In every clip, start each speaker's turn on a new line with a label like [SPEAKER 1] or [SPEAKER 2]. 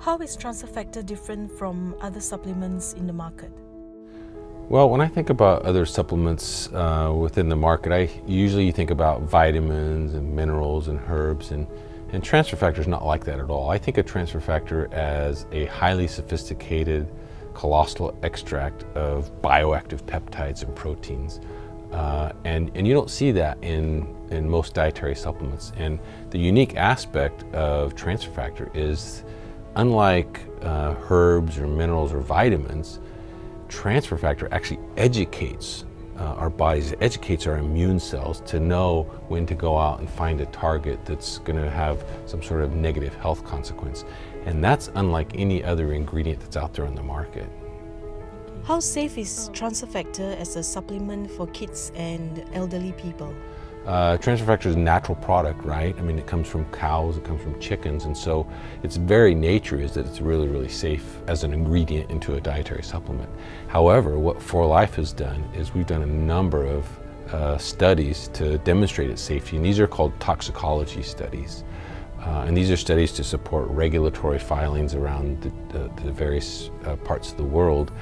[SPEAKER 1] How is transfer factor different from other supplements in the market?
[SPEAKER 2] Well, when I think about other supplements within the market, I usually think about vitamins and minerals and herbs, and transfer factor is not like that at all. I think of transfer factor as a highly sophisticated colostrum extract of bioactive peptides and proteins. And you don't see that in most dietary supplements. And the unique aspect of transfer factor is, unlike herbs or minerals or vitamins, transfer factor actually educates our bodies, it educates our immune cells to know when to go out and find a target that's going to have some sort of negative health consequence. And that's unlike any other ingredient that's out there on the market.
[SPEAKER 1] How safe is transfer factor as a supplement for kids and elderly people?
[SPEAKER 2] Transfer factor is a natural product, right? I mean, it comes from cows, it comes from chickens, and so its very nature is that it's really, really safe as an ingredient into a dietary supplement. However, what 4Life has done is we've done a number of studies to demonstrate its safety, and these are called toxicology studies. And these are studies to support regulatory filings around the various parts of the world.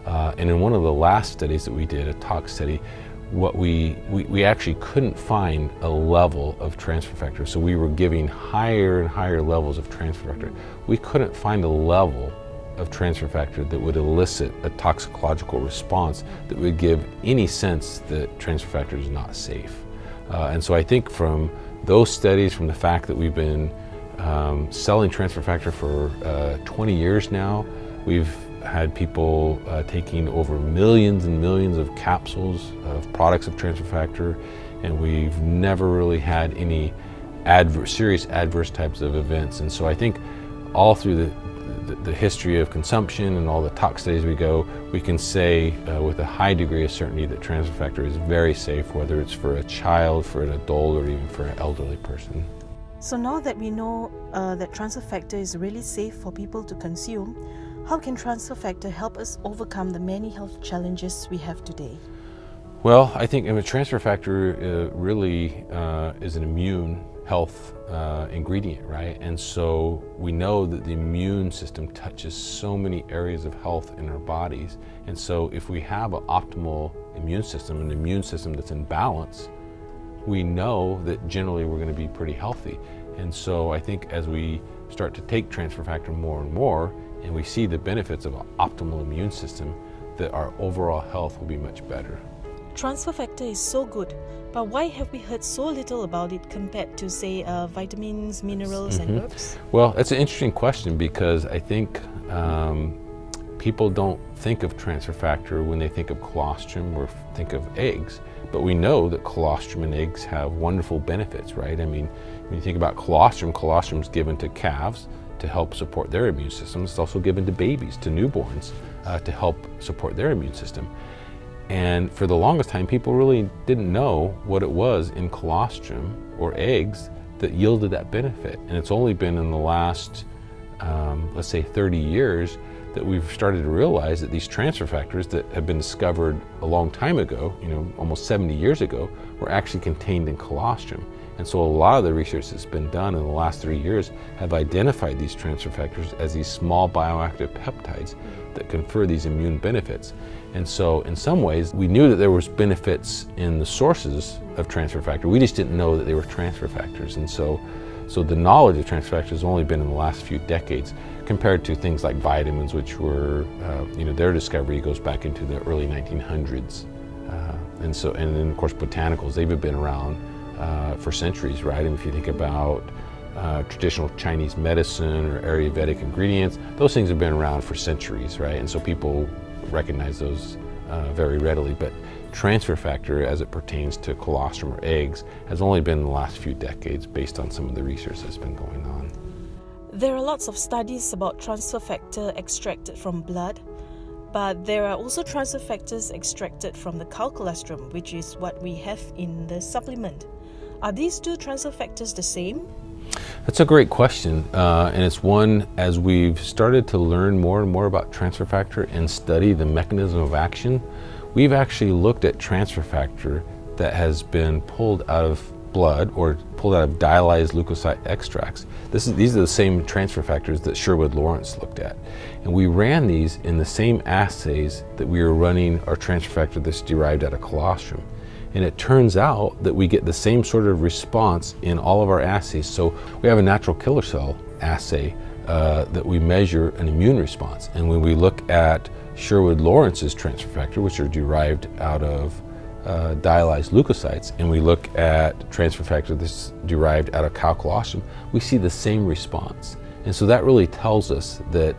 [SPEAKER 2] And in one of the last studies that we did, a tox study, what we actually couldn't find a level of transfer factor. So we were giving higher and higher levels of transfer factor. We couldn't find a level of transfer factor that would elicit a toxicological response that would give any sense that transfer factor is not safe. And so I think from those studies, from the fact that we've been selling transfer factor for 20 years now, we've had people taking over millions and millions of capsules of products of transfer factor, and we've never really had any serious adverse types of events. And so I think all through the history of consumption and all the tox studies we can say with a high degree of certainty that transfer factor is very safe, whether it's for a child, for an adult, or even for an elderly person.
[SPEAKER 1] So now that we know that transfer factor is really safe for people to consume, how can transfer factor help us overcome the many health challenges we have today?
[SPEAKER 2] Well, I think transfer factor really is an immune health ingredient, right? And so we know that the immune system touches so many areas of health in our bodies. And so if we have an optimal immune system, an immune system that's in balance, we know that generally we're going to be pretty healthy. And so I think as we start to take transfer factor more and more, and we see the benefits of an optimal immune system, that our overall health will be much better.
[SPEAKER 1] Transfer factor is so good, but why have we heard so little about it compared to, say, vitamins, minerals, and herbs?
[SPEAKER 2] Well, that's an interesting question, because I think people don't think of transfer factor when they think of colostrum or think of eggs. But we know that colostrum and eggs have wonderful benefits, right? I mean, when you think about colostrum, colostrum is given to calves to help support their immune system. It's also given to babies, to newborns, to help support their immune system. And for the longest time, people really didn't know what it was in colostrum or eggs that yielded that benefit. And it's only been in the last, let's say 30 years, that we've started to realize that these transfer factors that have been discovered a long time ago, almost 70 years ago, were actually contained in colostrum. And so a lot of the research that's been done in the last 3 years have identified these transfer factors as these small bioactive peptides that confer these immune benefits. And so in some ways, we knew that there was benefits in the sources of transfer factor. We just didn't know that they were transfer factors. And so the knowledge of transfer factors has only been in the last few decades, compared to things like vitamins, which were, their discovery goes back into the early 1900s. And then of course botanicals, they've been around for centuries, right? And if you think about traditional Chinese medicine or Ayurvedic ingredients, those things have been around for centuries, right? And so people recognize those very readily. But transfer factor, as it pertains to colostrum or eggs, has only been in the last few decades based on some of the research that's been going on.
[SPEAKER 1] There are lots of studies about transfer factor extracted from blood, but there are also transfer factors extracted from the cow colostrum, which is what we have in the supplement. Are these two transfer factors the same?
[SPEAKER 2] That's a great question, and it's one, as we've started to learn more and more about transfer factor and study the mechanism of action, we've actually looked at transfer factor that has been pulled out of blood or pulled out of dialyzed leukocyte extracts. These are the same transfer factors that Sherwood-Lawrence looked at. And we ran these in the same assays that we were running our transfer factor that's derived out of colostrum. And it turns out that we get the same sort of response in all of our assays. So we have a natural killer cell assay that we measure an immune response. And when we look at Sherwood-Lawrence's transfer factor, which are derived out of dialyzed leukocytes, and we look at transfer factor that's derived out of cow colostrum, we see the same response. And so that really tells us that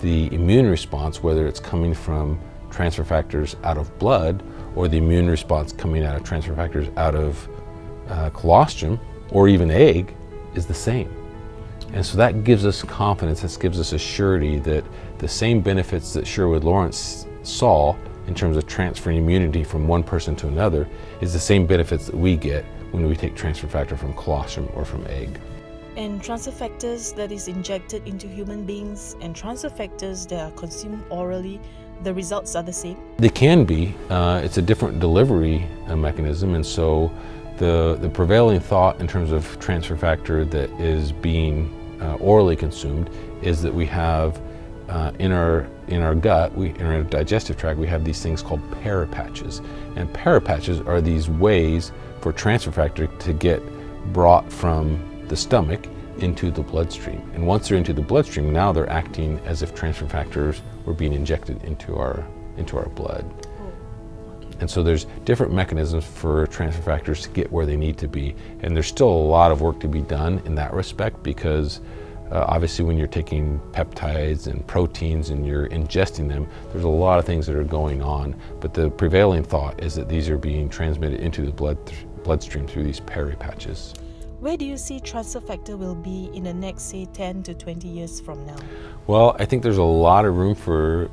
[SPEAKER 2] the immune response, whether it's coming from transfer factors out of blood or the immune response coming out of transfer factors out of colostrum or even egg, is the same. And so that gives us confidence, that gives us a surety that the same benefits that Sherwood-Lawrence saw in terms of transferring immunity from one person to another is the same benefits that we get when we take transfer factor from colostrum or from egg.
[SPEAKER 1] And transfer factors that is injected into human beings and transfer factors that are consumed orally, the results are the same?
[SPEAKER 2] They can be. It's a different delivery mechanism, and so the prevailing thought in terms of transfer factor that is being orally consumed is that we have in our gut, in our digestive tract, we have these things called parapatches. And parapatches are these ways for transfer factor to get brought from the stomach into the bloodstream. And once they're into the bloodstream, now they're acting as if transfer factors were being injected into our blood. And so there's different mechanisms for transfer factors to get where they need to be. And there's still a lot of work to be done in that respect, because obviously when you're taking peptides and proteins and you're ingesting them, there's a lot of things that are going on. But the prevailing thought is that these are being transmitted into the bloodstream through these parapatches.
[SPEAKER 1] Where do you see transfer factor will be in the next, say, 10 to 20 years from now?
[SPEAKER 2] Well, I think there's a lot of room for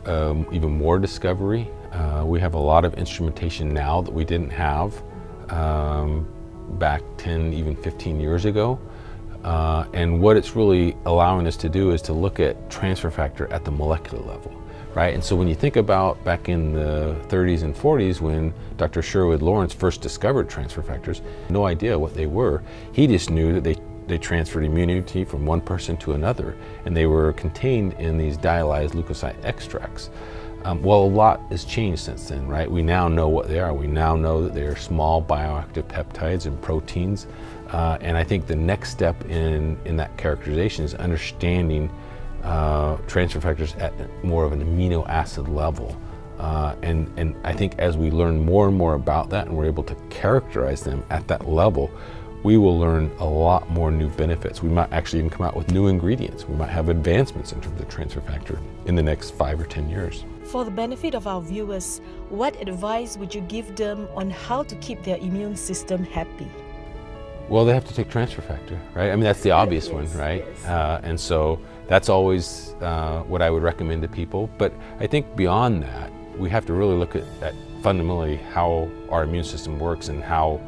[SPEAKER 2] even more discovery. We have a lot of instrumentation now that we didn't have back 10, even 15 years ago. And what it's really allowing us to do is to look at transfer factor at the molecular level, right? And so when you think about back in the 30s and 40s when Dr. Sherwood-Lawrence first discovered transfer factors, no idea what they were. He just knew that they transferred immunity from one person to another, and they were contained in these dialyzed leukocyte extracts. Well, a lot has changed since then, right? We now know what they are. We now know that they are small bioactive peptides and proteins. And I think the next step in that characterization is understanding transfer factors at more of an amino acid level. And I think as we learn more and more about that and we're able to characterize them at that level, we will learn a lot more new benefits. We might actually even come out with new ingredients. We might have advancements in terms of transfer factor in the next 5 or 10 years.
[SPEAKER 1] For the benefit of our viewers, what advice would you give them on how to keep their immune system happy?
[SPEAKER 2] Well, they have to take transfer factor, right? I mean, that's the obvious one, right?
[SPEAKER 1] Yes.
[SPEAKER 2] And so that's always what I would recommend to people. But I think beyond that, we have to really look at fundamentally how our immune system works and how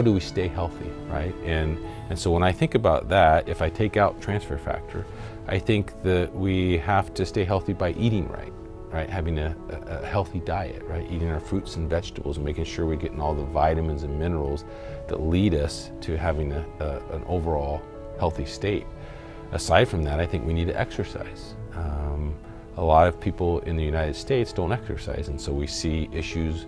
[SPEAKER 2] do we stay healthy, right? And so when I think about that, if I take out transfer factor, I think that we have to stay healthy by eating right? Having a healthy diet, right? Eating our fruits and vegetables and making sure we're getting all the vitamins and minerals that lead us to having an overall healthy state. Aside from that, I think we need to exercise. A lot of people in the United States don't exercise, and so we see issues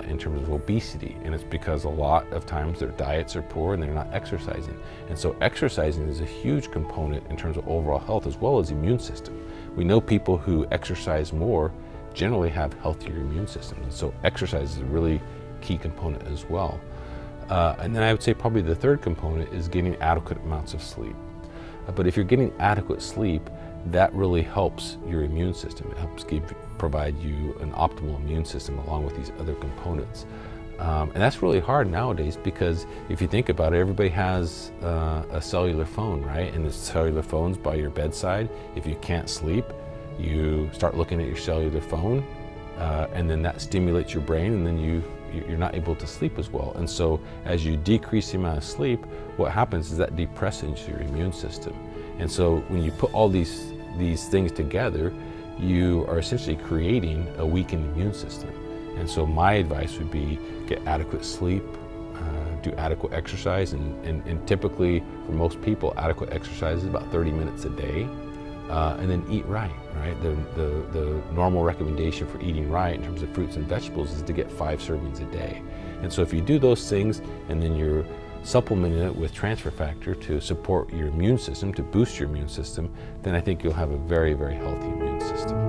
[SPEAKER 2] in terms of obesity, and it's because a lot of times their diets are poor and they're not exercising. And so exercising is a huge component in terms of overall health as well as immune system. We know people who exercise more generally have healthier immune systems, and so exercise is a really key component as well. And then I would say probably the third component is getting adequate amounts of sleep. But if you're getting adequate sleep, that really helps your immune system. It helps provide you an optimal immune system along with these other components. And that's really hard nowadays because if you think about it, everybody has a cellular phone, right? And the cellular phone's by your bedside. If you can't sleep, you start looking at your cellular phone, and then that stimulates your brain, and then you're not able to sleep as well. And so as you decrease the amount of sleep, what happens is that depresses your immune system. And so when you put all these things together, you are essentially creating a weakened immune system. And so my advice would be get adequate sleep, do adequate exercise, and typically for most people, adequate exercise is about 30 minutes a day. And then eat right? The normal recommendation for eating right in terms of fruits and vegetables is to get 5 servings a day. And so if you do those things and then you're supplementing it with transfer factor to support your immune system, to boost your immune system, then I think you'll have a very, very healthy immune system.